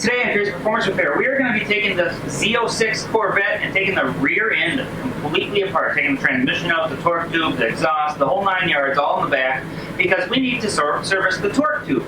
Today on Crazed Performance Repair, we are going to be taking the Z06 Corvette and taking the rear end completely apart, taking the transmission out, the torque tube, the exhaust, the whole 9 yards, all in the back, because we need to service the torque tube.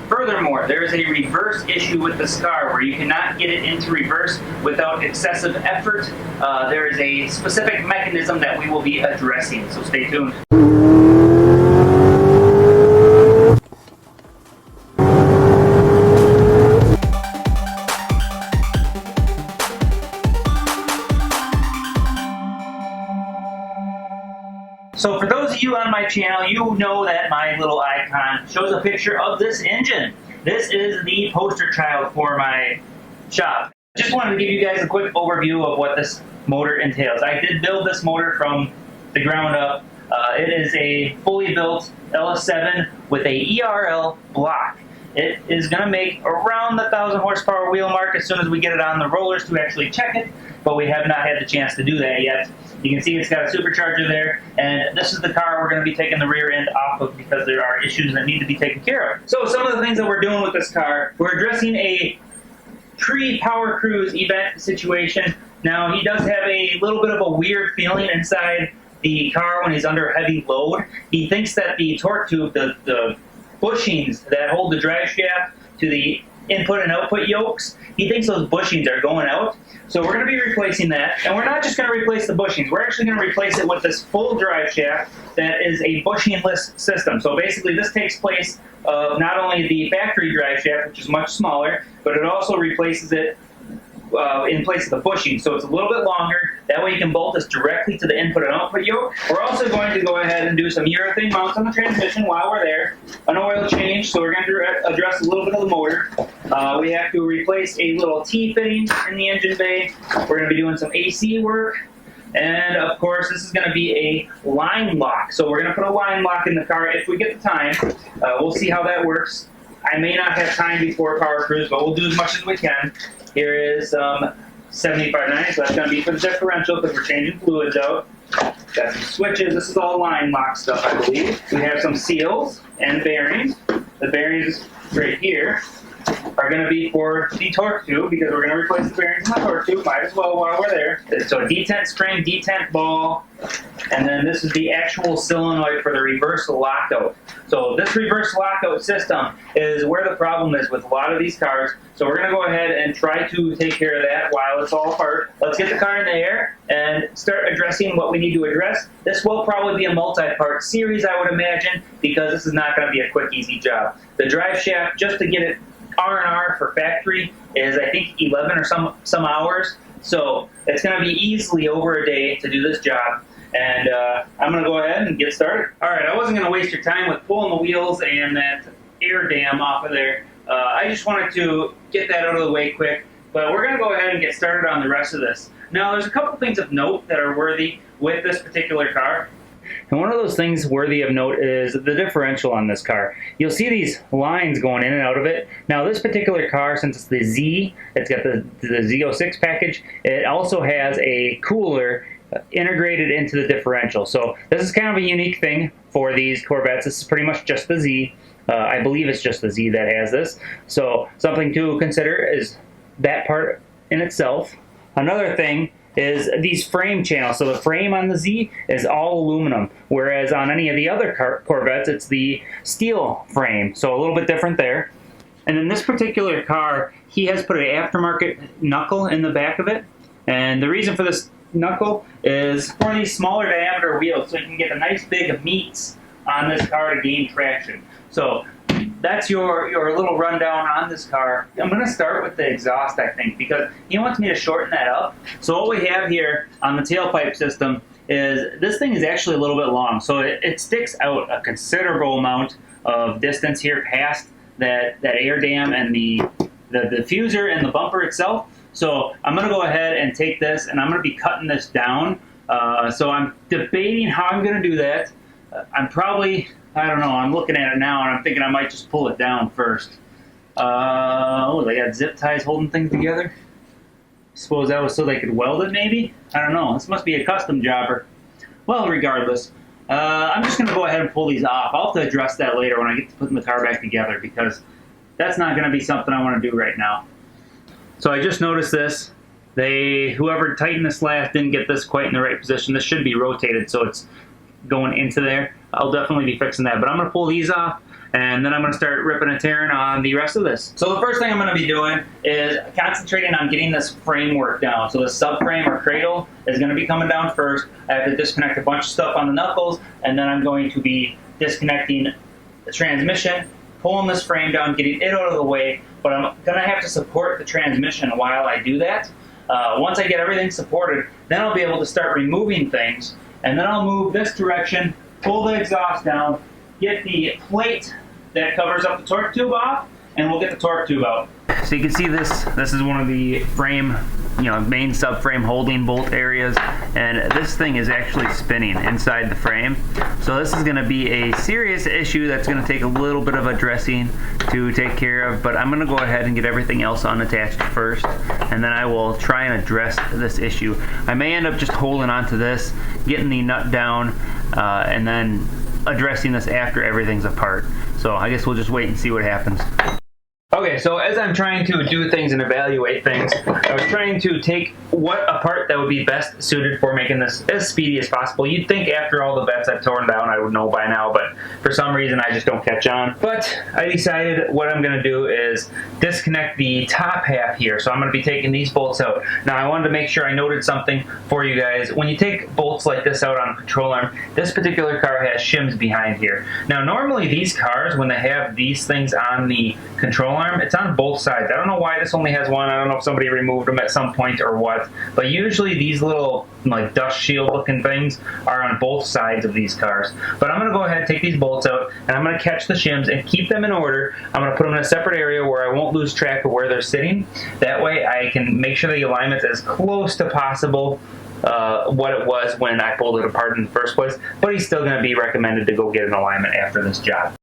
Furthermore, there is a reverse issue with this car where you cannot get it into reverse without excessive effort. There is a specific mechanism that we will be addressing, so stay tuned. So for those of you on my channel, you know that my little icon shows a picture of this engine. This is the poster child for my shop. Just wanted to give you guys a quick overview of what this motor entails. I did build this motor from the ground up. It is a fully built LS7 with a ERL block. It is going to make around the 1,000 horsepower wheel mark as soon as we get it on the rollers to actually check it, but we have not had the chance to do that yet. You can see it's got a supercharger there, and this is the car we're going to be taking the rear end off of because there are issues that need to be taken care of. So some of the things that we're doing with this car, we're addressing a pre-power cruise event situation. Now, he does have a little bit of a weird feeling inside the car when he's under heavy load. He thinks that the torque tube, the bushings that hold the drive shaft to the input and output yokes, he thinks those bushings are going out. So we're going to be replacing that, and we're not just going to replace the bushings, we're actually going to replace it with this full drive shaft that is a bushingless system. So basically this takes place of not only the factory drive shaft, which is much smaller, but it also replaces it in place of the bushing, so it's a little bit longer. That way you can bolt this directly to the input and output yoke. We're also going to go ahead and do some urethane mounts on the transmission while we're there. An oil change, so we're going to address a little bit of the motor. We have to replace a little T-fitting in the engine bay. We're going to be doing some AC work. And of course, this is going to be a line lock. So we're going to put a line lock in the car if we get the time. We'll see how that works. I may not have time before power cruise, but we'll do as much as we can. Here is 7590, so that's going to be for the differential because we're changing fluids out. Got some switches. This is all line lock stuff, I believe. We have some seals and bearings. The bearings right here are going to be for the torque tube because we're going to replace the bearings in the torque tube. Might as well while we're there. So a detent spring, detent ball, and then this is the actual solenoid for the reverse lockout. So this reverse lockout system is where the problem is with a lot of these cars. So we're going to go ahead and try to take care of that while it's all apart. Let's get the car in the air and start addressing what we need to address. This will probably be a multi-part series, I would imagine, because this is not going to be a quick, easy job. The drive shaft, just to get it R&R for factory, is I think 11 or some hours. So it's going to be easily over a day to do this job. And I'm going to go ahead and get started. Alright, I wasn't going to waste your time with pulling the wheels and that air dam off of there. I just wanted to get that out of the way quick. But we're going to go ahead and get started on the rest of this. Now, there's a couple things of note that are worthy with this particular car. And one of those things worthy of note is the differential on this car. You'll see these lines going in and out of it. Now this particular car, since it's the Z, it's got the Z06 package, it also has a cooler integrated into the differential. So this is kind of a unique thing for these Corvettes. This is pretty much just the Z. I believe it's just the Z that has this. So something to consider is that part in itself. Another thing is these frame channels. So the frame on the Z is all aluminum, whereas on any of the other Corvettes, it's the steel frame. So a little bit different there. And in this particular car, he has put an aftermarket knuckle in the back of it. And the reason for this knuckle is for these smaller diameter wheels, so you can get a nice big meats on this car to gain traction. So that's your little rundown on this car. I'm going to start with the exhaust, I think, because he wants me to shorten that up. So what we have here on the tailpipe system is this thing is actually a little bit long. So it sticks out a considerable amount of distance here past that air dam and the diffuser and the bumper itself. So I'm going to go ahead and take this and I'm going to be cutting this down. So I'm debating how I'm going to do that. I'm probably, I don't know, I'm looking at it now and I'm thinking I might just pull it down first. Oh, they got zip ties holding things together? Suppose that was so they could weld it maybe? I don't know, this must be a custom jobber. Well, regardless, I'm just going to go ahead and pull these off. I'll have to address that later when I get to putting the car back together because that's not going to be something I want to do right now. So I just noticed this. Whoever tightened this last didn't get this quite in the right position. This should be rotated so it's going into there. I'll definitely be fixing that. But I'm going to pull these off, and then I'm going to start ripping and tearing on the rest of this. So the first thing I'm going to be doing is concentrating on getting this framework down. So the subframe or cradle is going to be coming down first. I have to disconnect a bunch of stuff on the knuckles, and then I'm going to be disconnecting the transmission, pulling this frame down, getting it out of the way, but I'm going to have to support the transmission while I do that. Once I get everything supported, then I'll be able to start removing things, and then I'll move this direction, pull the exhaust down, get the plate that covers up the torque tube off, and we'll get the torque tube out. So you can see this is one of the frame, main subframe holding bolt areas, and this thing is actually spinning inside the frame. So this is going to be a serious issue that's going to take a little bit of addressing to take care of, but I'm going to go ahead and get everything else unattached first, and then I will try and address this issue. I may end up just holding onto this, getting the nut down, and then addressing this after everything's apart. So I guess we'll just wait and see what happens. Okay, so as I'm trying to do things and evaluate things, I was trying to take what a part that would be best suited for making this as speedy as possible. You'd think after all the vets I've torn down I would know by now, but for some reason I just don't catch on. But I decided what I'm going to do is disconnect the top half here. So I'm going to be taking these bolts out. Now I wanted to make sure I noted something for you guys. When you take bolts like this out on a control arm, this particular car has shims behind here. Now normally these cars, when they have these things on the control arm, it's on both sides. I don't know why this only has one. I don't know if somebody removed them at some point or what, but usually these little like dust shield looking things are on both sides of these cars. But I'm going to go ahead and take these bolts out, and I'm going to catch the shims and keep them in order. I'm going to put them in a separate area where I won't lose track of where they're sitting. That way I can make sure the alignment's as close to possible what it was when I pulled it apart in the first place, but he's still going to be recommended to go get an alignment after this job.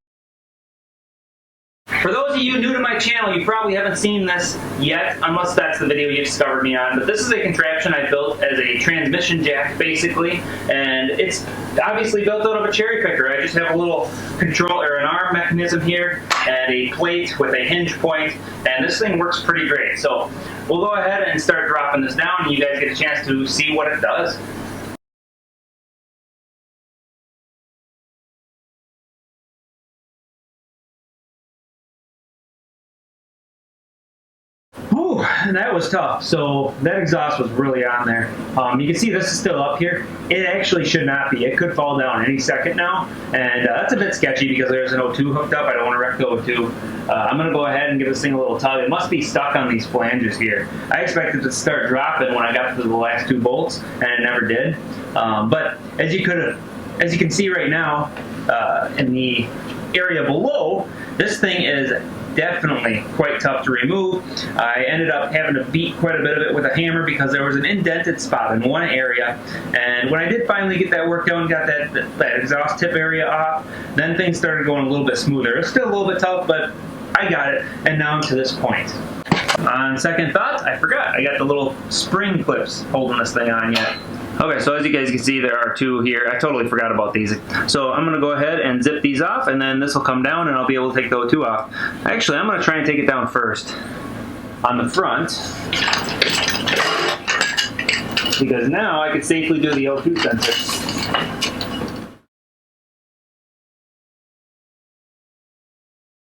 For those of you new to my channel, you probably haven't seen this yet, unless that's the video you discovered me on, but this is a contraption I built as a transmission jack, basically, and it's obviously built out of a cherry picker. I just have a little control, or an arm mechanism here, and a plate with a hinge point, and this thing works pretty great. So we'll go ahead and start dropping this down, and you guys get a chance to see what it does. Whew, that was tough. So that exhaust was really on there. You can see this is still up here. It actually should not be. It could fall down any second now, and that's a bit sketchy because there's an O2 hooked up. I don't want to wreck the O2. I'm going to go ahead and give this thing a little tug. It must be stuck on these flanges here. I expected it to start dropping when I got to the last two bolts, and it never did. But as you can see right now, in the area below, this thing is definitely quite tough to remove. I ended up having to beat quite a bit of it with a hammer because there was an indented spot in one area, and when I did finally get that worked out and got that exhaust tip area off, then things started going a little bit smoother. It's still a little bit tough, but I got it, and now to this point. On second thought, I forgot. I got the little spring clips holding this thing on yet. Okay, so as you guys can see, there are two here. I totally forgot about these. So I'm going to go ahead and zip these off, and then this will come down, and I'll be able to take the O2 off. Actually, I'm going to try and take it down first on the front, because now I can safely do the O2 sensor.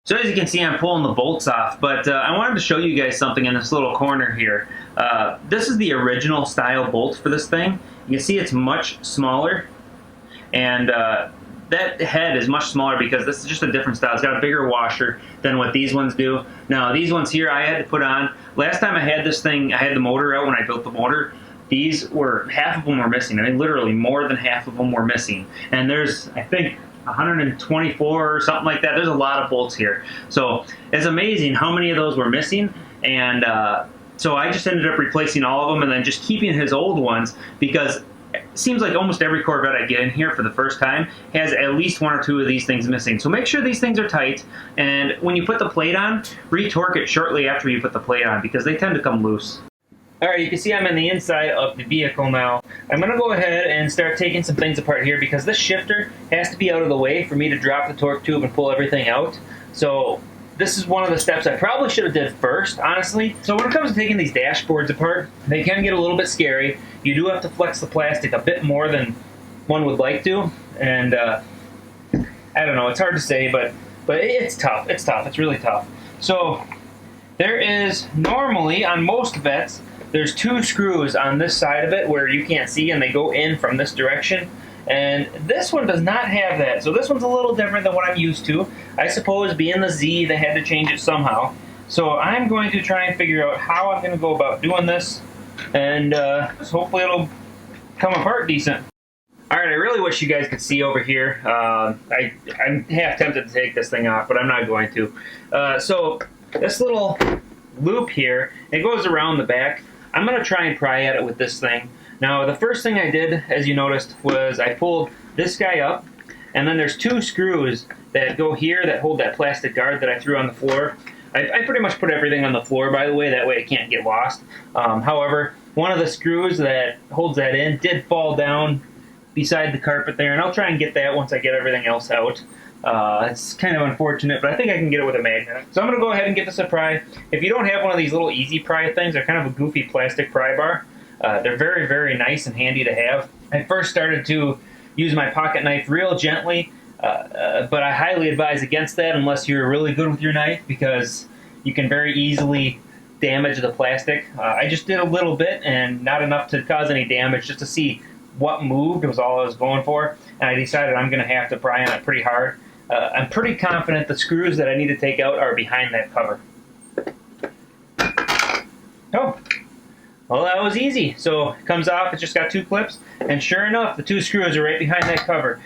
So as you can see, I'm pulling the bolts off, but I wanted to show you guys something in this little corner here. This is the original style bolt for this thing. You can see it's much smaller, and that head is much smaller because this is just a different style. It's got a bigger washer than what these ones do. Now these ones here I had to put on. Last time I had this thing, I had the motor out when I built the motor. These were, half of them were missing. I mean, literally more than half of them were missing. And there's, I think, 124 or something like that. There's a lot of bolts here. So it's amazing how many of those were missing. And so I just ended up replacing all of them and then just keeping his old ones, because it seems like almost every Corvette I get in here for the first time has at least one or two of these things missing. So make sure these things are tight, and when you put the plate on, re-torque it shortly after you put the plate on, because they tend to come loose. Alright, you can see I'm in the inside of the vehicle now. I'm going to go ahead and start taking some things apart here, because this shifter has to be out of the way for me to drop the torque tube and pull everything out. So this is one of the steps I probably should have did first, honestly. So when it comes to taking these dashboards apart, they can get a little bit scary. You do have to flex the plastic a bit more than one would like to, and I don't know, it's hard to say, but it's tough. It's tough. It's really tough. So there is normally, on most Vettes, there's 2 screws on this side of it where you can't see, and they go in from this direction. And this one does not have that, so this one's a little different than what I'm used to. I suppose being the Z, they had to change it somehow. So I'm going to try and figure out how I'm going to go about doing this, and hopefully it'll come apart decent. Alright, I really wish you guys could see over here. I'm half tempted to take this thing off, but I'm not going to. So this little loop here, it goes around the back. I'm going to try and pry at it with this thing. Now, the first thing I did, as you noticed, was I pulled this guy up, and then there's 2 screws that go here that hold that plastic guard that I threw on the floor. I pretty much put everything on the floor, by the way, that way it can't get lost. However, one of the screws that holds that in did fall down beside the carpet there, and I'll try and get that once I get everything else out. It's kind of unfortunate, but I think I can get it with a magnet. So I'm going to go ahead and get this a pry. If you don't have one of these little easy pry things, they're kind of a goofy plastic pry bar. They're very, very nice and handy to have. I first started to use my pocket knife real gently, but I highly advise against that unless you're really good with your knife, because you can very easily damage the plastic. I just did a little bit and not enough to cause any damage, just to see what moved was all I was going for, and I decided I'm going to have to pry on it pretty hard. I'm pretty confident the screws that I need to take out are behind that cover. Oh. Well, that was easy. So it comes off, it's just got 2 clips, and sure enough, the 2 screws are right behind that cover.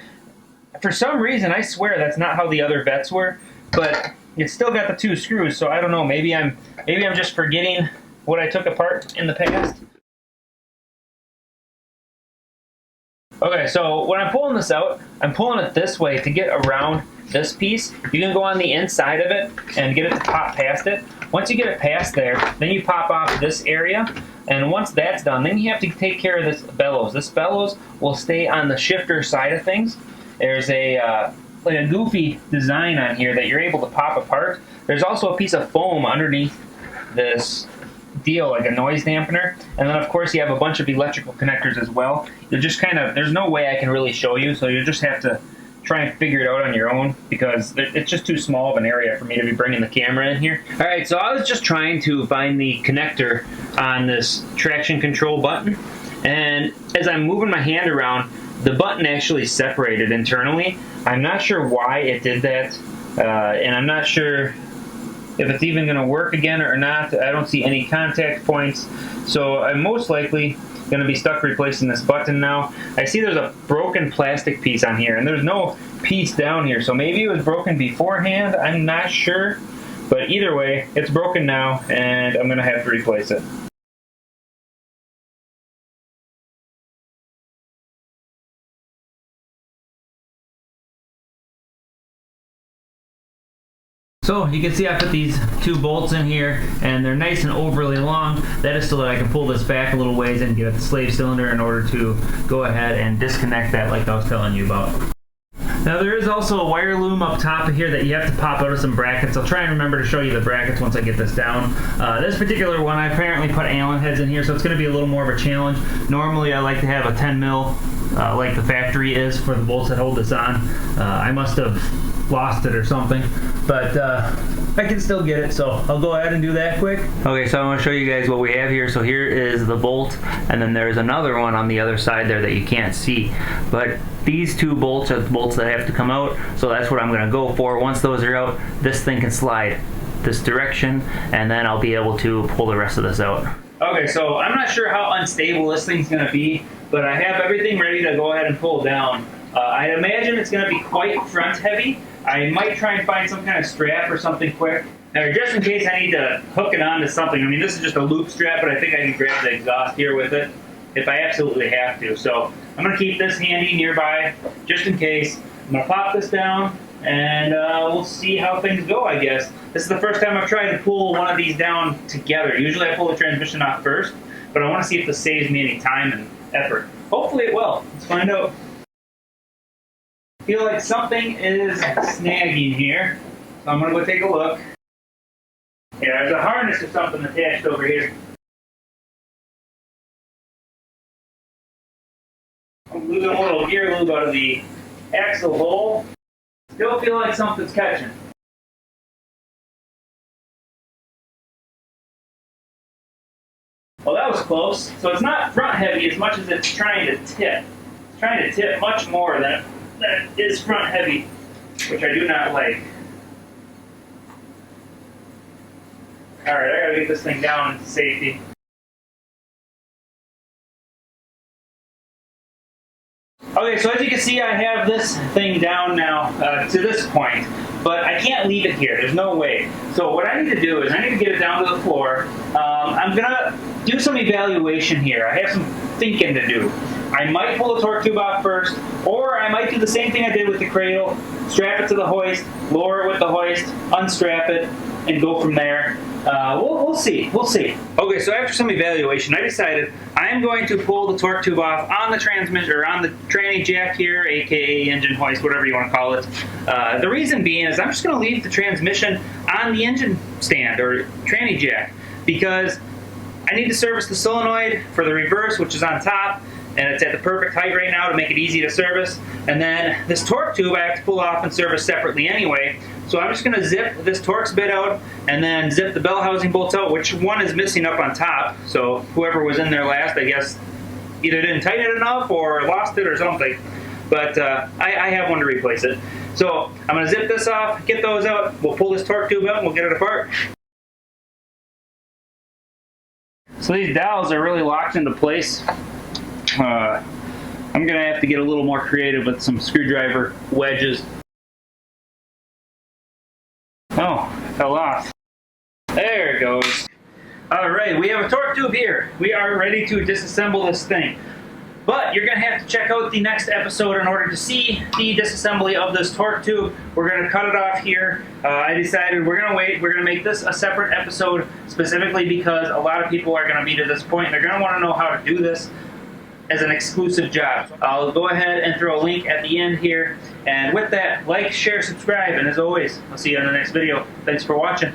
For some reason, I swear that's not how the other Vettes were, but it's still got the 2 screws, so I don't know, maybe I'm just forgetting what I took apart in the past. Okay, so when I'm pulling this out, I'm pulling it this way to get around this piece. You can go on the inside of it and get it to pop past it. Once you get it past there, then you pop off this area, and once that's done, then you have to take care of this bellows. This bellows will stay on the shifter side of things. There's a like a goofy design on here that you're able to pop apart. There's also a piece of foam underneath this deal, like a noise dampener, and then of course you have a bunch of electrical connectors as well. You're just kind of, there's no way I can really show you, so you just have to try and figure it out on your own, because it's just too small of an area for me to be bringing the camera in here. Alright, so I was just trying to find the connector on this traction control button, and as I'm moving my hand around, the button actually separated internally. I'm not sure why it did that, and I'm not sure if it's even going to work again or not. I don't see any contact points, so I'm most likely going to be stuck replacing this button now. I see there's a broken plastic piece on here, and there's no piece down here, so maybe it was broken beforehand. I'm not sure, but either way, it's broken now, and I'm going to have to replace it. So you can see I put these 2 bolts in here, and they're nice and overly long. That is so that I can pull this back a little ways and get at the slave cylinder in order to go ahead and disconnect that like I was telling you about. Now there is also a wire loom up top of here that you have to pop out of some brackets. I'll try and remember to show you the brackets once I get this down. This particular one, I apparently put Allen heads in here, so it's going to be a little more of a challenge. Normally I like to have a 10 mil like the factory is for the bolts that hold this on. I must have lost it or something, but I can still get it, so I'll go ahead and do that quick. Okay, so I want to show you guys what we have here. So here is the bolt, and then there's another one on the other side there that you can't see, but these 2 bolts are the bolts that have to come out, so that's what I'm going to go for. Once those are out, this thing can slide this direction, and then I'll be able to pull the rest of this out. Okay, so I'm not sure how unstable this thing's going to be, but I have everything ready to go ahead and pull down. I imagine it's going to be quite front heavy. I might try and find some kind of strap or something quick, or just in case I need to hook it onto something. I mean, this is just a loop strap, but I think I can grab the exhaust here with it if I absolutely have to. So I'm going to keep this handy nearby just in case. I'm going to pop this down, and we'll see how things go, I guess. This is the first time I've tried to pull one of these down together. Usually I pull the transmission off first, but I want to see if this saves me any time and effort. Hopefully it will. Let's find out. I feel like something is snagging here, so I'm going to go take a look. Yeah, there's a harness or something attached over here. I'm losing a little gear lube out of the axle hole. Still feel like something's catching. Well, that was close. So it's not front heavy as much as it's trying to tip. It's trying to tip much more than it is front heavy, which I do not like. Alright, I gotta get this thing down into safety. Okay, so as you can see, I have this thing down now to this point, but I can't leave it here. There's no way. So what I need to do is I need to get it down to the floor. I'm gonna do some evaluation here. I have some thinking to do. I might pull the torque tube out first, or I might do the same thing I did with the cradle, strap it to the hoist, lower it with the hoist, unstrap it, and go from there. We'll see. We'll see. Okay, so after some evaluation, I decided I'm going to pull the torque tube off on the transmission, or on the tranny jack here, aka engine hoist, whatever you want to call it. The reason being is I'm just going to leave the transmission on the engine stand, or tranny jack, because I need to service the solenoid for the reverse, which is on top, and it's at the perfect height right now to make it easy to service. And then this torque tube I have to pull off and service separately anyway. So I'm just going to zip this Torx bit out and then zip the bell housing bolts out, which one is missing up on top. So whoever was in there last, I guess, either didn't tighten it enough or lost it or something. But I have one to replace it. So I'm going to zip this off, get those out, we'll pull this torque tube out and we'll get it apart. So these dowels are really locked into place. I'm going to have to get a little more creative with some screwdriver wedges. Oh, it fell off. There it goes. Alright, we have a torque tube here. We are ready to disassemble this thing. But you're going to have to check out the next episode in order to see the disassembly of this torque tube. We're going to cut it off here. I decided we're going to wait. We're going to make this a separate episode specifically because a lot of people are going to be to this point and they're going to want to know how to do this as an exclusive job. I'll go ahead and throw a link at the end here. And with that, like, share, subscribe, and as always, I'll see you in the next video. Thanks for watching.